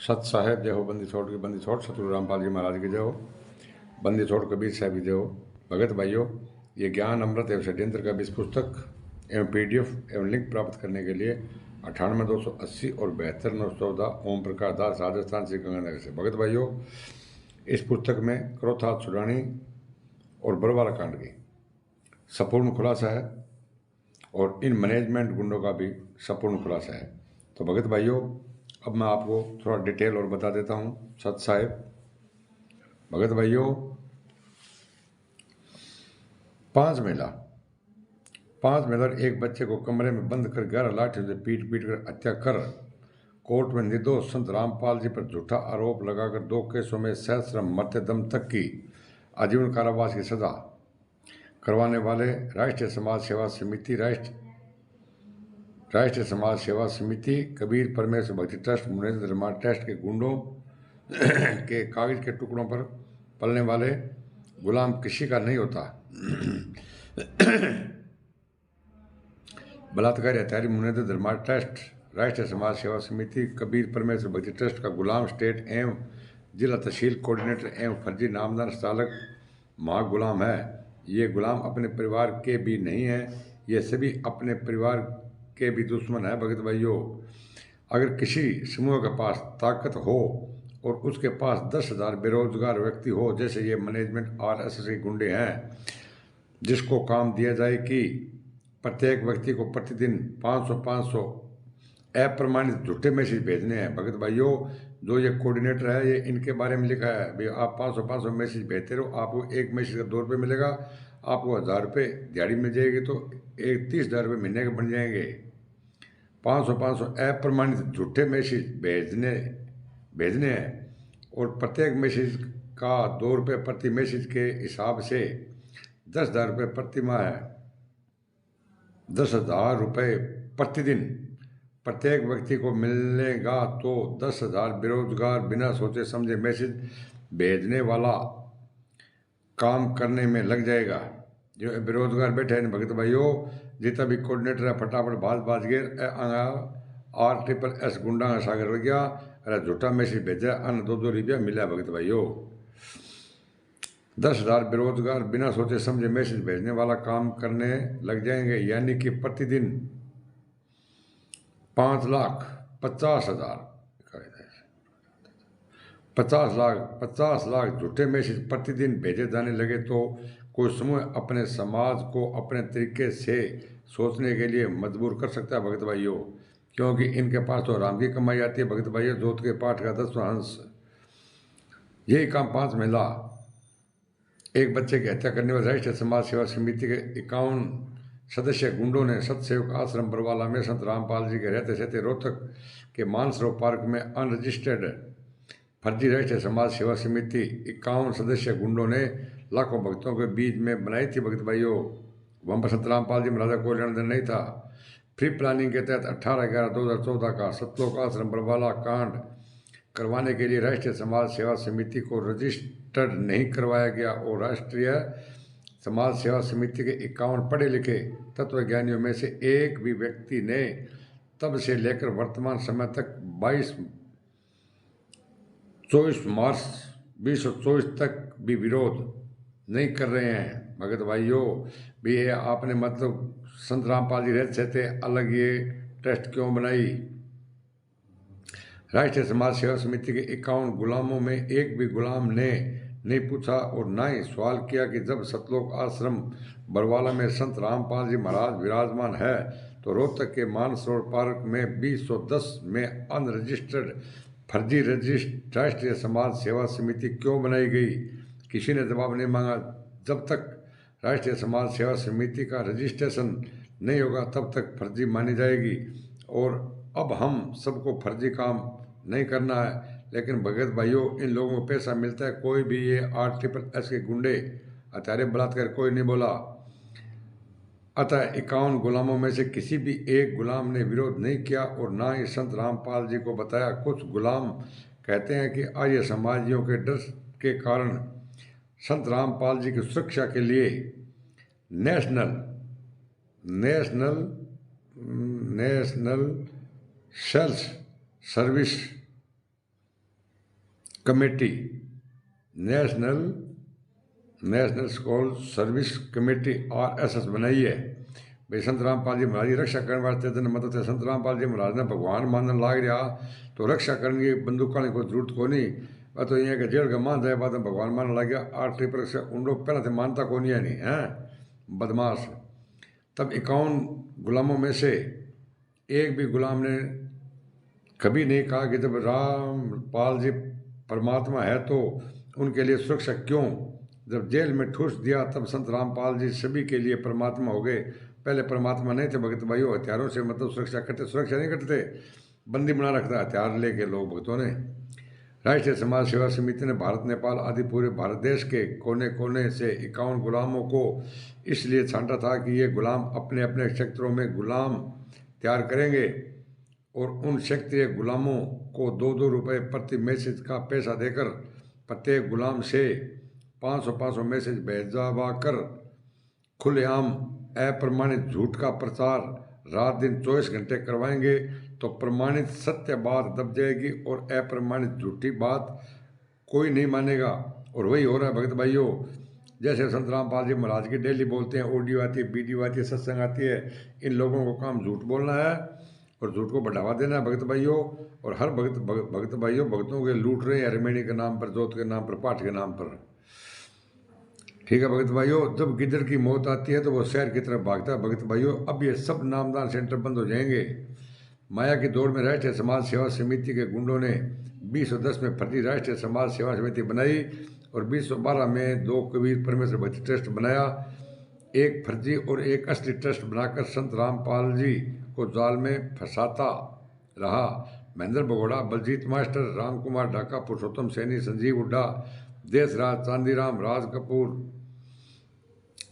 सत साहेब जय हो, बंदी छोड़ के बंदी छोड़, सतगुरु रामपाल जी महाराज की जय हो, बंदी छोड़ कबीर साहब की जय हो। भगत भाइयों, ये ज्ञान अमृत एवं षड्यंत्र का बीस पुस्तक एवं PDF एवं लिंक प्राप्त करने के लिए 98-280 और 72-914 ओम प्रकाश दास, राजस्थान से, गंगानगर से। भगत भाइयों, इस पुस्तक में क्रोथा छुड़ानी और बरवाला कांड की संपूर्ण खुलासा है और इन मैनेजमेंट गुंडों का भी संपूर्ण खुलासा है। तो भगत भाइयों, अब मैं आपको थोड़ा डिटेल और बता देता हूँ। सत साहेब, भगत भाइयों, 5 महिला एक बच्चे को कमरे में बंद कर 11 लाठियों से पीट पीट कर हत्या कर कोर्ट में निर्दोष संत रामपाल जी पर झूठा आरोप लगाकर 2 केसों में सहस्रम मरते दम तक की आजीवन कारावास की सजा करवाने वाले राष्ट्रीय समाज सेवा समिति, राष्ट्रीय समाज सेवा समिति, कबीर परमेश्वर भक्ति ट्रस्ट, मुनेन्द्र निर्माण ट्रस्ट के गुंडों के कागज के टुकड़ों पर पलने वाले गुलाम किसी का नहीं होता। बलात्कारी हत्यारी मुनेन्द्र निर्माण ट्रस्ट, राष्ट्रीय समाज सेवा समिति, कबीर परमेश्वर भक्ति ट्रस्ट का गुलाम स्टेट एवं जिला तहसील कोऑर्डिनेटर एवं फर्जी नामदार चालक महागुलाम है। ये गुलाम अपने परिवार के भी नहीं है, ये सभी अपने परिवार के भी दुश्मन है। भगत भाइयों, अगर किसी समूह के पास ताकत हो और उसके पास 10,000 बेरोजगार व्यक्ति हो, जैसे ये मैनेजमेंट RSS के गुंडे हैं, जिसको काम दिया जाए कि प्रत्येक व्यक्ति को प्रतिदिन 500 अप्रमाणित झूठे मैसेज भेजने हैं। भगत भाइयों, जो ये कोऑर्डिनेटर है, ये इनके बारे में लिखा है भाई आप 500 मैसेज भेजते रहो, आपको एक मैसेज का 2 रुपये मिलेगा, आपको 1000 रुपये दिहाड़ी मिल जाएगी, तो 30,000 रुपये महीने के बन जाएंगे। 500 अप्रमाणित झूठे मैसेज भेजने हैं और प्रत्येक मैसेज का 2 रुपये प्रति मैसेज के हिसाब से 10,000 रुपये प्रति माह है। 10,000 रुपये प्रतिदिन प्रत्येक व्यक्ति को मिलेगा, तो 10,000 बेरोजगार बिना सोचे समझे मैसेज भेजने वाला काम करने में लग जाएगा। जो बेरोजगार बैठे हैं भगत भाइयों, जितना भी कोऑर्डिनेटर है, फटाफट भाज गए RSS गुंडा सागर लग गया, अरे झूठा मैसेज भेजा, अन्य 2 रुपया मिला। भगत भाइयों, 10,000 बेरोजगार बिना सोचे समझे मैसेज भेजने वाला काम करने लग जाएंगे, यानी कि प्रतिदिन 50 लाख झूठे मैसेज प्रतिदिन भेजे जाने लगे, तो कोई समूह अपने समाज को अपने तरीके से सोचने के लिए मजबूर कर सकता है। भगत भाइयों, क्योंकि इनके पास तो राम की कमाई आती है। भगत भाइयों, जोत के पाठ का 10वां अंश, यही काम 5 महिला एक बच्चे की हत्या करने वाले राष्ट्रीय समाज सेवा समिति के 51 सदस्य गुंडों ने सतसेवक आश्रम बरवाला में संत रामपाल जी के रहते रोहतक के मानसरोवर पार्क में अनरजिस्टर्ड फर्जी राष्ट्रीय समाज सेवा समिति 51 सदस्य गुंडों ने लाखों भक्तों के बीच में बनाई थी। भगत भाइयों, वहां पर संत रामपाल जी महाराज कोई लेना देना नहीं था। प्री प्लानिंग के तहत 18/11/2014 का सतलोक आश्रम बरवाला कांड करवाने के लिए राष्ट्रीय समाज सेवा समिति को रजिस्टर्ड नहीं करवाया गया और राष्ट्रीय समाज सेवा समिति के 51 पढ़े लिखे तत्वज्ञानियों में से एक भी व्यक्ति ने तब से लेकर वर्तमान समय तक 24 मार्च 2024 तक भी विरोध नहीं कर रहे हैं। भगत भाइयों, भी ये आपने मतलब संत रामपाल जी रहते थे अलग, ये ट्रस्ट क्यों बनाई? राष्ट्रीय समाज सेवा समिति के 51 गुलामों में एक भी गुलाम ने नहीं पूछा और ना ही सवाल किया कि जब सतलोक आश्रम बरवाला में संत रामपाल जी महाराज विराजमान है, तो रोहतक के मानसरोवर पार्क में 2010 में अनरजिस्टर्ड फर्जी राष्ट्रीय समाज सेवा समिति क्यों बनाई गई? किसी ने जवाब नहीं मांगा। जब तक राष्ट्रीय समाज सेवा समिति का रजिस्ट्रेशन नहीं होगा, तब तक फर्जी मानी जाएगी। और अब हम सबको फर्जी काम नहीं करना है। लेकिन भगत भाइयों, इन लोगों को पैसा मिलता है, कोई भी ये RSS के गुंडे हत्यारे बलात्कार कोई नहीं बोला। अतः 51 गुलामों में से किसी भी एक गुलाम ने विरोध नहीं किया और ना ही संत रामपाल जी को बताया। कुछ गुलाम कहते हैं कि आर्य समाजियों के डर के कारण संत रामपाल जी की सुरक्षा के लिए national sales service committee, national national school service committee RSS बनाई है। भाई संत रामपाल जी महाराज की रक्षा करने वास्ते दिन मतलब है संत रामपाल जी महाराज ने भगवान मानने लाग रहा तो रक्षा करने की बंदूक की कोई जरूरत को नहीं। वह तो यहाँ के जेल का मान जाए बाद में भगवान मानने लग गया। आर्टिक पर से उन लोग पहले से मानता को नहीं है, नहीं है बदमाश। तब 51 गुलामों में से एक भी गुलाम ने कभी नहीं कहा कि जब रामपाल जी परमात्मा है तो उनके लिए सुरक्षा क्यों। जब जेल में ठूस दिया तब संत रामपाल जी सभी के लिए परमात्मा हो गए। पहले परमात्मा नहीं थे भगत भाइयों, हथियारों से मतलब सुरक्षा करते, सुरक्षा नहीं करते, बंदी बना रखता हथियार लेके लोग भक्तों ने। राष्ट्रीय समाज सेवा समिति ने भारत नेपाल आदि पूरे भारत देश के कोने कोने से 51 गुलामों को इसलिए छांटा था कि ये गुलाम अपने अपने क्षेत्रों में गुलाम तैयार करेंगे और उन क्षेत्रीय गुलामों को 2-2 रुपये प्रति मैसेज का पैसा देकर प्रत्येक गुलाम से 500-500 मैसेज भेजवा कर खुलेआम अप्रमाणित झूठ का प्रचार रात दिन 24 घंटे करवाएंगे तो प्रमाणित सत्य बात दब जाएगी और अप्रमाणित झूठी बात कोई नहीं मानेगा। और वही हो रहा है भगत भाइयों। जैसे संत रामपाल जी महाराज की डेली बोलते हैं, ऑडियो आती है, वीडियो आती है, सत्संग आती है, इन लोगों को काम झूठ बोलना है और झूठ को बढ़ावा देना है भगत भाइयों। और हर भगत भाइयों भक्तों के लूट रहे हैं रेमेणी के नाम पर, जोत के नाम पर, पाठ के नाम पर। ठीक है भगत भाइयों, जब गिद्दड़ की मौत आती है तो वो शहर की तरफ भागता है भगत भाइयों। अब ये सब नामदान सेंटर बंद हो जाएंगे। माया की दौड़ में राष्ट्रीय समाज सेवा समिति के गुंडों ने 2010 में फर्जी राष्ट्रीय समाज सेवा समिति बनाई और 2012 में 2 कबीर परमेश्वर भक्ति ट्रस्ट बनाया। एक फर्जी और एक असली ट्रस्ट बनाकर संत रामपाल जी को जाल में फंसाता रहा। महेंद्र भगोड़ा, बलजीत मास्टर, राम कुमार ढाका, पुरुषोत्तम सैनी, संजीव हुड्डा, देशराज, चांदीराम, राज कपूर,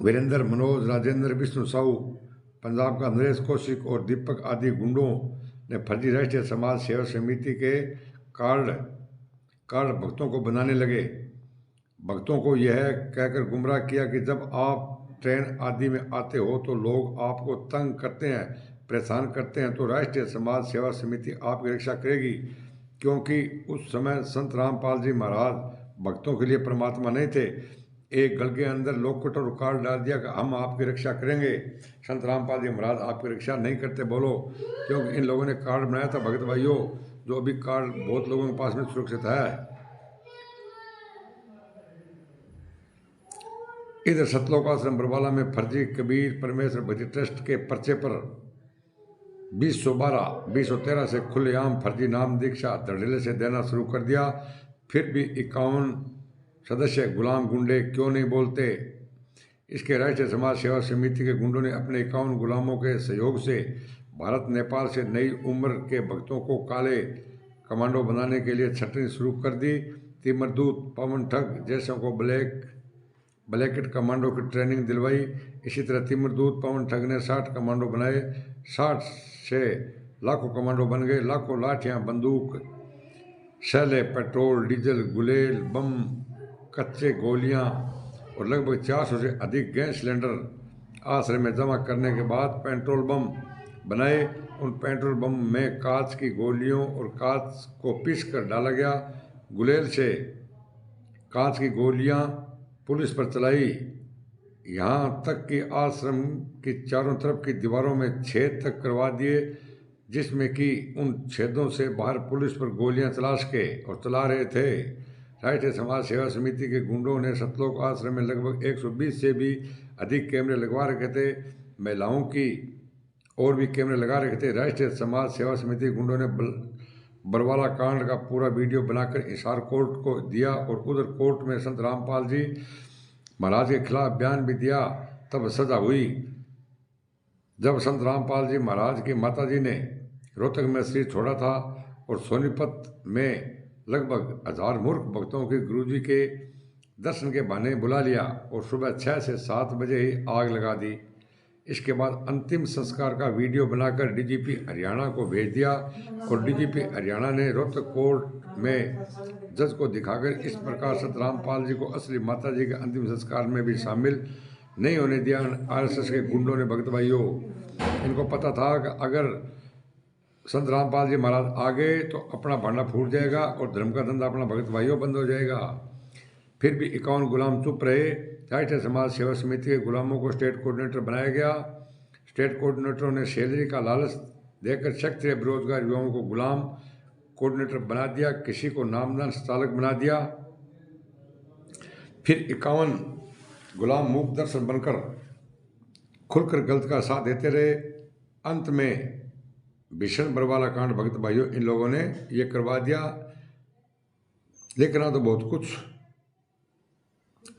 वीरेंद्र, मनोज, राजेंद्र, विष्णु साहू, पंजाब का नरेश कौशिक और दीपक आदि गुंडों ने फर्जी राष्ट्रीय समाज सेवा समिति के कार्ड भक्तों को बनाने लगे। भक्तों को यह कहकर गुमराह किया कि जब आप ट्रेन आदि में आते हो तो लोग आपको तंग करते हैं, परेशान करते हैं, तो राष्ट्रीय समाज सेवा समिति आपकी रक्षा करेगी। क्योंकि उस समय संत रामपाल जी महाराज भक्तों के लिए परमात्मा नहीं थे। एक गल के अंदर लोकट और कार्ड डाल दिया कि हम आपकी रक्षा करेंगे। संत रामपाल जी महाराज आपकी रक्षा नहीं करते बोलो, क्योंकि इन लोगों ने कार्ड बनाया था भगत भाइयों, जो अभी कार्ड बहुत लोगों के पास में सुरक्षित है। इधर सतलोक आश्रम बरवाला में फर्जी कबीर परमेश्वर भक्ति ट्रस्ट के पर्चे पर 2013 से खुलेआम फर्जी नाम दीक्षा धड़ल्ले से देना शुरू कर दिया। फिर भी 51 सदस्य गुलाम गुंडे क्यों नहीं बोलते। इसके राष्ट्रीय समाज सेवा समिति के गुंडों ने अपने 51 गुलामों के सहयोग से भारत नेपाल से नई उम्र के भक्तों को काले कमांडो बनाने के लिए छटनी शुरू कर दी। तिमरदूत, पवन ठग जैसों को ब्लैकेट कमांडो की ट्रेनिंग दिलवाई। इसी तरह तिमरदूत, पवन ठग ने 60 कमांडो बनाए। 60 से लाखों कमांडो बन गए। लाखों लाठियां, बंदूक, शैले, पेट्रोल, डीजल, गुलेल, बम, कच्चे गोलियां और लगभग 400 से अधिक गैस सिलेंडर आश्रम में जमा करने के बाद पेट्रोल बम बनाए। उन पेट्रोल बम में कांच की गोलियों और कांच को पीस कर डाला गया। गुलेल से कांच की गोलियां पुलिस पर चलाई। यहाँ तक कि आश्रम की चारों तरफ की दीवारों में छेद तक करवा दिए, जिसमें कि उन छेदों से बाहर पुलिस पर गोलियां चला रहे थे। राष्ट्रीय समाज सेवा समिति के गुंडों ने सतलोक आश्रम में लगभग 120 से भी अधिक कैमरे लगवा रखे थे। महिलाओं की और भी कैमरे लगा रखे थे। राष्ट्रीय समाज सेवा समिति के गुंडों ने बरवाला कांड का पूरा वीडियो बनाकर हिसार कोर्ट को दिया और उधर कोर्ट में संत रामपाल जी महाराज के खिलाफ बयान भी दिया। तब सजा हुई जब संत रामपाल जी महाराज की माता जी ने रोहतक में सिर छोड़ा था और सोनीपत में लगभग 1000 मूर्ख भक्तों के गुरुजी के दर्शन के बहाने बुला लिया और सुबह 6 से 7 बजे ही आग लगा दी। इसके बाद अंतिम संस्कार का वीडियो बनाकर डीजीपी हरियाणा को भेज दिया और डीजीपी हरियाणा ने रोहतक कोर्ट में जज को दिखाकर इस प्रकार संत रामपाल जी को असली माता जी के अंतिम संस्कार में भी शामिल नहीं होने दिया। आरएसएस के गुंडों ने भगत भाइयों, इनको पता था कि अगर संत रामपाल जी महाराज आ गए तो अपना भांडा फूट जाएगा और धर्म का धंधा अपना भगत भाइयों बंद हो जाएगा। फिर भी 51 गुलाम चुप रहे। राष्ट्रीय समाज सेवा समिति के गुलामों को स्टेट कोऑर्डिनेटर बनाया गया। स्टेट कोऑर्डिनेटरों ने सैलरी का लालच देकर सक्रिय बेरोजगार युवाओं को गुलाम कोऑर्डिनेटर बना दिया, किसी को नामदान संचालक बना दिया। फिर 51 गुलाम मूक दर्शन बनकर खुलकर गलत का साथ देते रहे। अंत में भीषण बरवाला कांड भगत भाइयों इन लोगों ने ये करवा दिया। लेकिन तो बहुत कुछ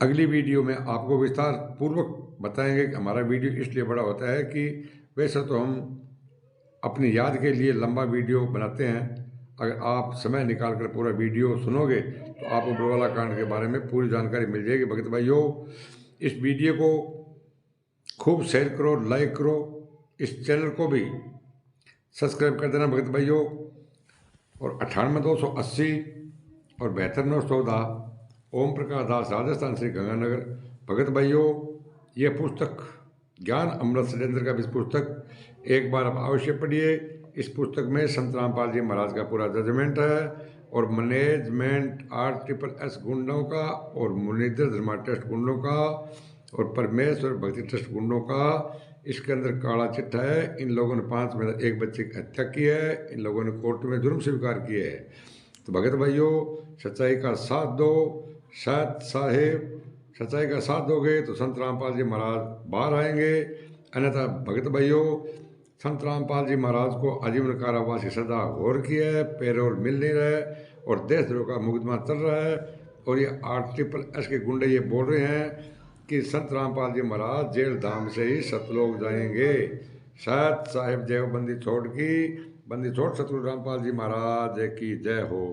अगली वीडियो में आपको विस्तार पूर्वक बताएंगे कि हमारा वीडियो इसलिए बड़ा होता है कि वैसे तो हम अपनी याद के लिए लंबा वीडियो बनाते हैं। अगर आप समय निकाल कर पूरा वीडियो सुनोगे तो आपको बरवाला कांड के बारे में पूरी जानकारी मिल जाएगी। भगत भाइयों, इस वीडियो को खूब शेयर करो, लाइक करो, इस चैनल को भी सब्सक्राइब कर देना भगत भाइयों। और 98-280 और 72-914 ओम प्रकाश दास, राजस्थान श्री गंगानगर। भगत भाइयों, ये पुस्तक ज्ञान अमृत सिलेंडर का भी पुस्तक एक बार आप अवश्य पढ़िए। इस पुस्तक में संत रामपाल जी महाराज का पूरा जजमेंट है और मैनेजमेंट RSS गुंडों का और मुनिंदर धर्मा ट्रस्ट गुंडों का और परमेश्वर भक्ति ट्रस्ट गुंडों का इसके अंदर काला चिट्ठा है। इन लोगों ने 5 में एक बच्चे की हत्या की है। इन लोगों ने कोर्ट में जुर्म स्वीकार किए है। तो भगत भाइयों, सच्चाई का साथ दो। शायद साहेब सच्चाई का साथ दोगे तो संत रामपाल जी महाराज बाहर आएंगे। अन्यथा भगत भाइयों, संत रामपाल जी महाराज को आजीवन कारावास की सजा हो रखी है, पैरोल मिल नहीं रहा है और देशद्रोह का मुकदमा चल रहा है। और ये RSS के गुंडे ये बोल रहे हैं कि संत रामपाल जी महाराज जेल धाम से ही सतलोक जाएंगे। शायद साहेब जय बंदी छोड़ सतगुरु रामपाल जी महाराज की जय हो।